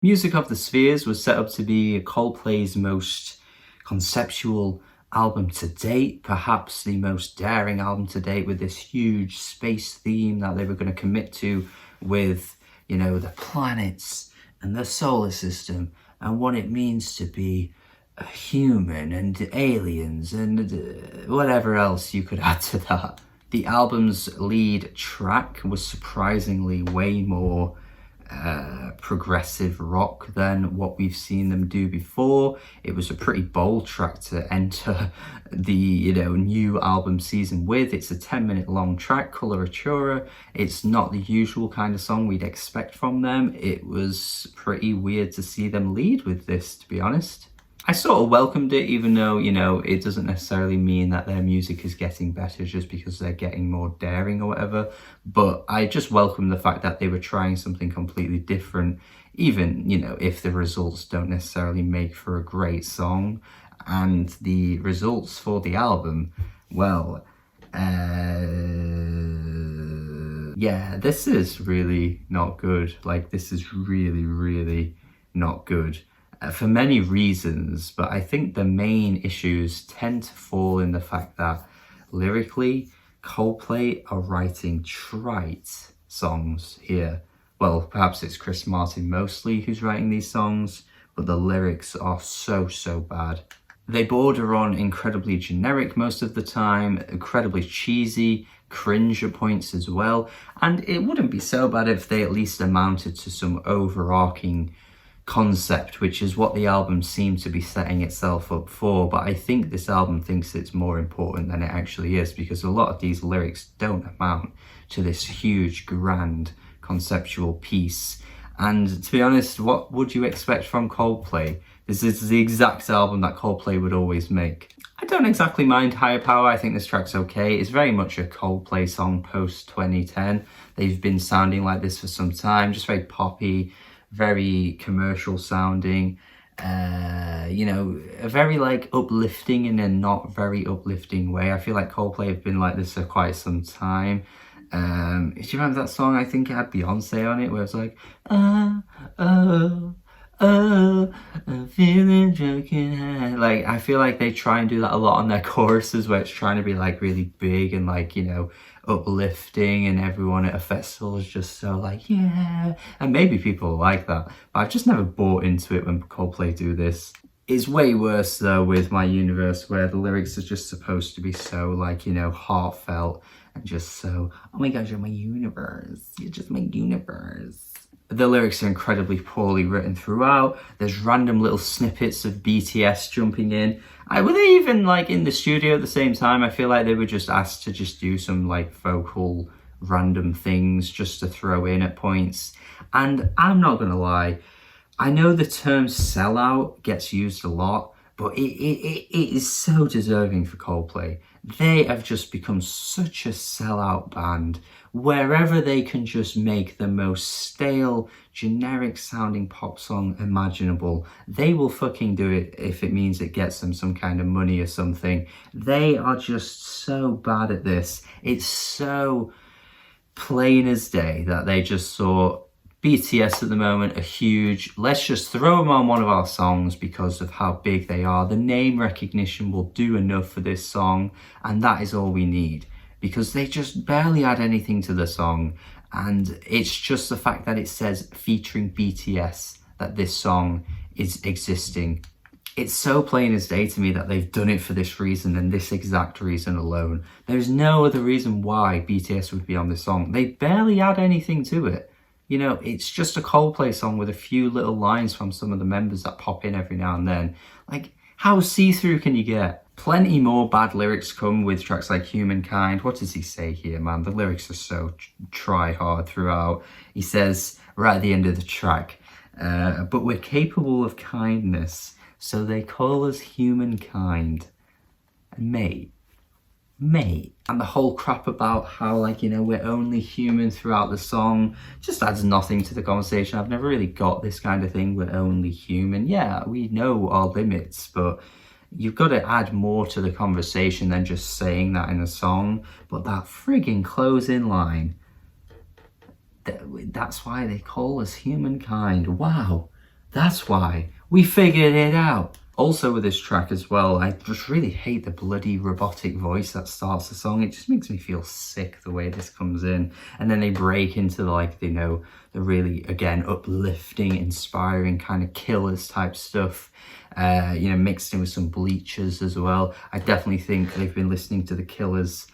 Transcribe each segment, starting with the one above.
Music of the Spheres was set up to be Coldplay's most conceptual album to date, perhaps the most daring album to date, with this huge space theme that they were going to commit to with, you know, the planets and the solar system and what it means to be a human and aliens and whatever else you could add to that. The album's lead track was surprisingly way more progressive rock than what we've seen them do before. It was a pretty bold track to enter the, you know, new album season with. It's a 10-minute long track, Coloratura. It's not the usual kind of song we'd expect from them. It was pretty weird to see them lead with this, to be honest. I sort of welcomed it, even though, you know, it doesn't necessarily mean that their music is getting better just because they're getting more daring or whatever. But I just welcome the fact that they were trying something completely different, even, you know, if the results don't necessarily make for a great song. And the results for the album, well, yeah, this is really not good. Like, this is really, really not good. For many reasons, but I think the main issues tend to fall in the fact that lyrically, Coldplay are writing trite songs here. Well, perhaps it's Chris Martin mostly who's writing these songs, but the lyrics are so bad. They border on incredibly generic most of the time, incredibly cheesy, cringe at points as well, and it wouldn't be so bad if they at least amounted to some overarching concept, which is what the album seems to be setting itself up for. But I think this album thinks it's more important than it actually is, because a lot of these lyrics don't amount to this huge, grand, conceptual piece. And to be honest, what would you expect from Coldplay? This is the exact album that Coldplay would always make. I don't exactly mind Higher Power. I think this track's okay. It's very much a Coldplay song post 2010. They've been sounding like this for some time, just very poppy, very commercial sounding, you know, a very like uplifting in a not very uplifting way. I feel like Coldplay have been like this for quite some time. Do you remember that song? I think it had Beyonce on it, where it's like, I'm feeling drunk in high. Like, I feel like they try and do that a lot on their choruses, where it's trying to be like really big and like, you know, uplifting, and everyone at a festival is just so like, yeah, and maybe people like that, but I've just never bought into it when Coldplay do this. It's way worse though with My Universe, where the lyrics are just supposed to be so like, you know, heartfelt and just so, oh my gosh, you're my universe, you're just my universe. The lyrics are incredibly poorly written throughout. There's random little snippets of BTS jumping in. Were they even like in the studio at the same time? I feel like they were just asked to just do some like vocal random things just to throw in at points. And I'm not gonna lie, I know the term sellout gets used a lot, but it is so deserving for Coldplay. They have just become such a sellout band. Wherever they can just make the most stale, generic sounding pop song imaginable, they will fucking do it if it means it gets them some kind of money or something. They are just so bad at this. It's so plain as day that they just saw BTS at the moment are huge. Let's just throw them on one of our songs because of how big they are. The name recognition will do enough for this song, and that is all we need, because they just barely add anything to the song. And it's just the fact that it says featuring BTS that this song is existing. It's so plain as day to me that they've done it for this reason and this exact reason alone. There's no other reason why BTS would be on this song. They barely add anything to it. You know, it's just a Coldplay song with a few little lines from some of the members that pop in every now and then. Like, how see-through can you get? Plenty more bad lyrics come with tracks like Humankind. What does he say here, man? The lyrics are so try-hard throughout. He says, right at the end of the track, but we're capable of kindness, so they call us humankind. And mate. And the whole crap about how, like, you know, we're only human throughout the song just adds nothing to the conversation. I've never really got this kind of thing, we're only human. Yeah, we know our limits, but you've got to add more to the conversation than just saying that in a song. But that frigging closing line, that's why they call us humankind. Wow. That's why we figured it out. Also with this track as well, I just really hate the bloody robotic voice that starts the song. It just makes me feel sick the way this comes in. And then they break into like, you know, the really, again, uplifting, inspiring kind of Killers type stuff. You know, mixed in with some Bleachers as well. I definitely think they've been listening to the Killers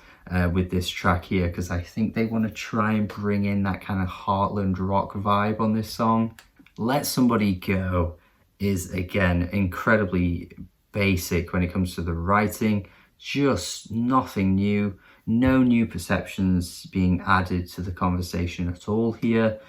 with this track here, because I think they want to try and bring in that kind of Heartland rock vibe on this song. Let Somebody Go is, again, incredibly basic when it comes to the writing. Just nothing new. No new perceptions being added to the conversation at all here.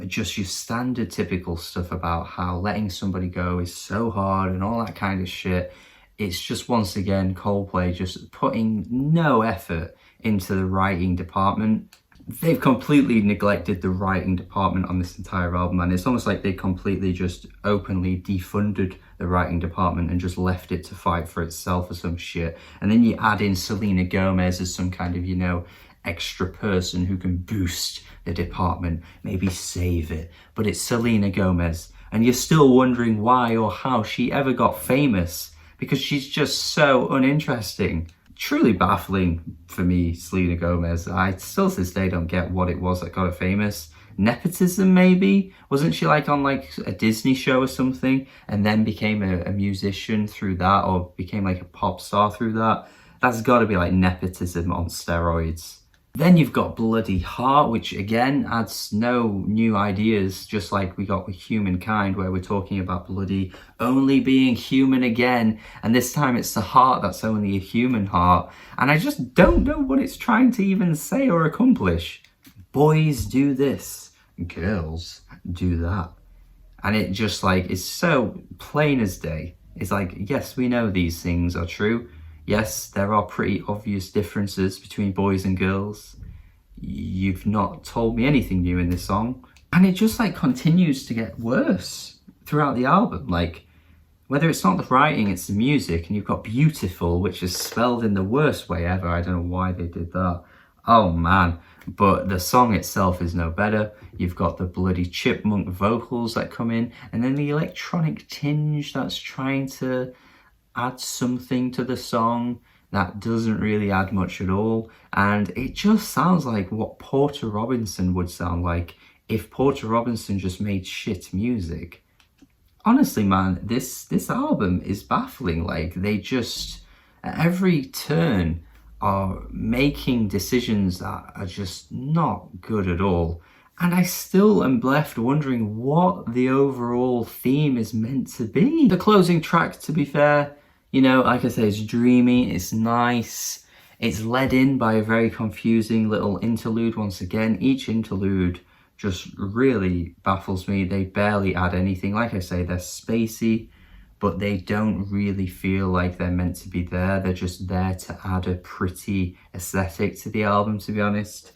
Just your standard typical stuff about how letting somebody go is so hard and all that kind of shit. It's just, once again, Coldplay just putting no effort into the writing department. They've completely neglected the writing department on this entire album, and it's almost like they completely just openly defunded the writing department and just left it to fight for itself or some shit. And then you add in Selena Gomez as some kind of, you know, extra person who can boost the department, maybe save it. But it's Selena Gomez, and you're still wondering why or how she ever got famous, because she's just so uninteresting. Truly baffling for me, Selena Gomez. I still to this day don't get what it was that got her famous. Nepotism, maybe? Wasn't she like on like a Disney show or something and then became a musician through that, or became like a pop star through that? That's got to be like nepotism on steroids. Then you've got Bloody Heart, which again adds no new ideas, just like we got with Humankind, where we're talking about bloody only being human again. And this time it's the heart that's only a human heart. And I just don't know what it's trying to even say or accomplish. Boys do this, girls do that. And it just like is so plain as day. It's like, yes, we know these things are true. Yes, there are pretty obvious differences between boys and girls. You've not told me anything new in this song. And it just like continues to get worse throughout the album. Like, whether it's not the writing, it's the music. And you've got Beautiful, which is spelled in the worst way ever. I don't know why they did that. Oh man. But the song itself is no better. You've got the bloody chipmunk vocals that come in, and then the electronic tinge that's trying to add something to the song that doesn't really add much at all. And it just sounds like what Porter Robinson would sound like if Porter Robinson just made shit music. Honestly, man, this album is baffling. Like, they just, at every turn, are making decisions that are just not good at all. And I still am left wondering what the overall theme is meant to be. The closing track, to be fair, you know, like I say, it's dreamy, it's nice. It's led in by a very confusing little interlude once again. Each interlude just really baffles me. They barely add anything. Like I say, they're spacey, but they don't really feel like they're meant to be there. They're just there to add a pretty aesthetic to the album, to be honest.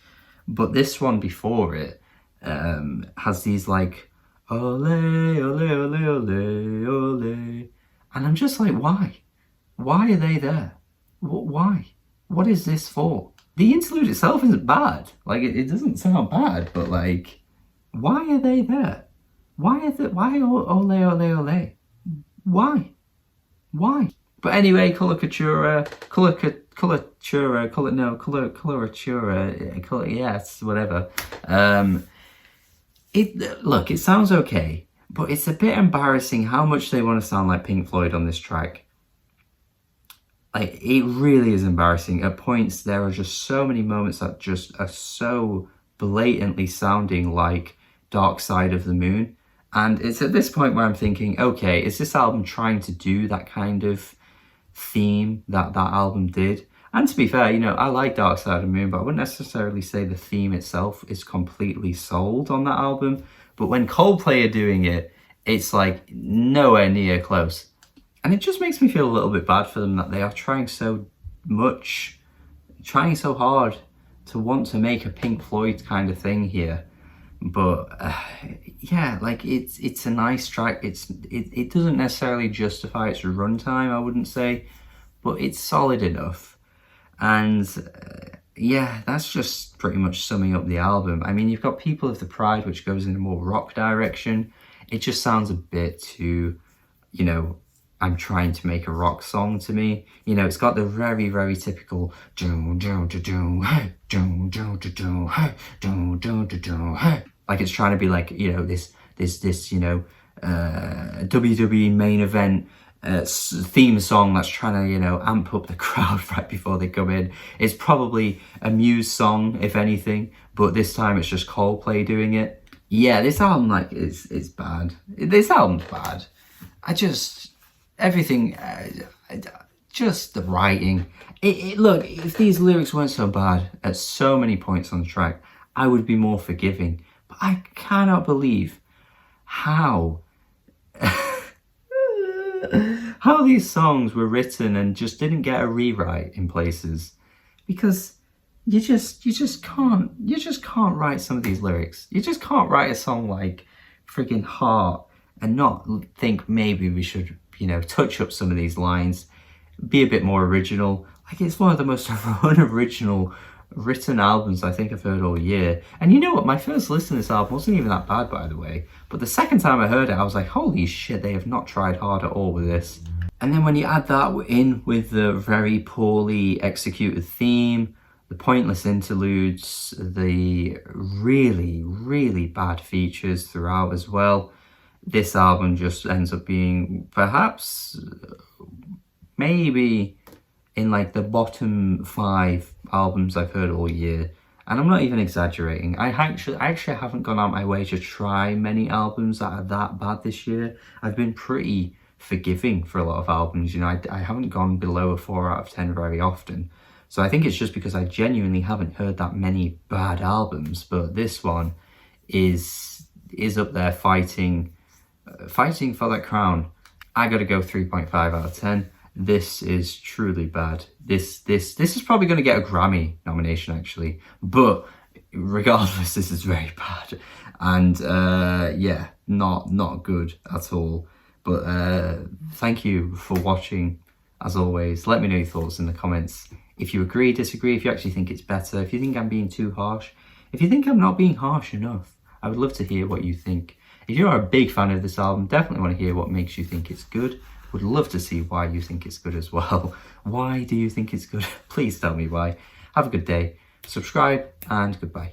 But this one before it has these like, ole, ole, ole, ole, ole. And I'm just like, why? Why are they there? Why? What is this for? The interlude itself isn't bad. Like, it doesn't sound bad, but like, why are they there? Why ole, ole, ole? Why? But anyway, coloratura, yes, whatever. Look, it sounds okay, but it's a bit embarrassing how much they want to sound like Pink Floyd on this track. Like, it really is embarrassing. At points, there are just so many moments that just are so blatantly sounding like Dark Side of the Moon. And it's at this point where I'm thinking, okay, is this album trying to do that kind of theme that album did? And to be fair, you know, I like Dark Side of the Moon, but I wouldn't necessarily say the theme itself is completely sold on that album. But when Coldplay are doing it, it's like nowhere near close. And it just makes me feel a little bit bad for them that they are trying so hard to want to make a Pink Floyd kind of thing here. But yeah, like it's a nice track. It doesn't necessarily justify its runtime, I wouldn't say, but it's solid enough. And yeah, that's just pretty much summing up the album. I mean, you've got People of the Pride, which goes in a more rock direction. it just sounds a bit too, you know, I'm trying to make a rock song to me. You know, it's got the very, very typical like it's trying to be like, you know, this, you know, WWE main event theme song that's trying to, you know, amp up the crowd right before they come in. It's probably a Muse song, if anything, but this time it's just Coldplay doing it. Yeah, this album, like, it's bad. This album's bad. Everything, just the writing. Look, if these lyrics weren't so bad at so many points on the track, I would be more forgiving. But I cannot believe how how these songs were written and just didn't get a rewrite in places, because you just can't write some of these lyrics. You just can't write a song like friggin' Heart and not think maybe we should, you know, touch up some of these lines, be a bit more original. Like, it's one of the most unoriginal written albums I think I've heard all year. And you know what, my first listen to this album wasn't even that bad, by the way, but the second time I heard it I was like, holy shit, they have not tried hard at all with this. And then when you add that in with the very poorly executed theme, the pointless interludes, the really, really bad features throughout as well, this album just ends up being perhaps, maybe in like the bottom 5 albums I've heard all year. And I'm not even exaggerating. I actually haven't gone out my way to try many albums that are that bad this year. I've been pretty forgiving for a lot of albums, you know. I haven't gone below a 4 out of 10 very often. So I think it's just because I genuinely haven't heard that many bad albums, but this one is up there fighting for that crown. I gotta go 3.5 out of 10. This is truly bad. This is probably going to get a Grammy nomination, actually, but regardless, this is very bad, and yeah, not good at all. But thank you for watching. As always, let me know your thoughts in the comments. If you agree, disagree, if you actually think it's better, if you think I'm being too harsh, if you think I'm not being harsh enough, I would love to hear what you think. If you're a big fan of this album, definitely want to hear what makes you think it's good. Would love to see why you think it's good as well. Why do you think it's good? Please tell me why. Have a good day. Subscribe and goodbye.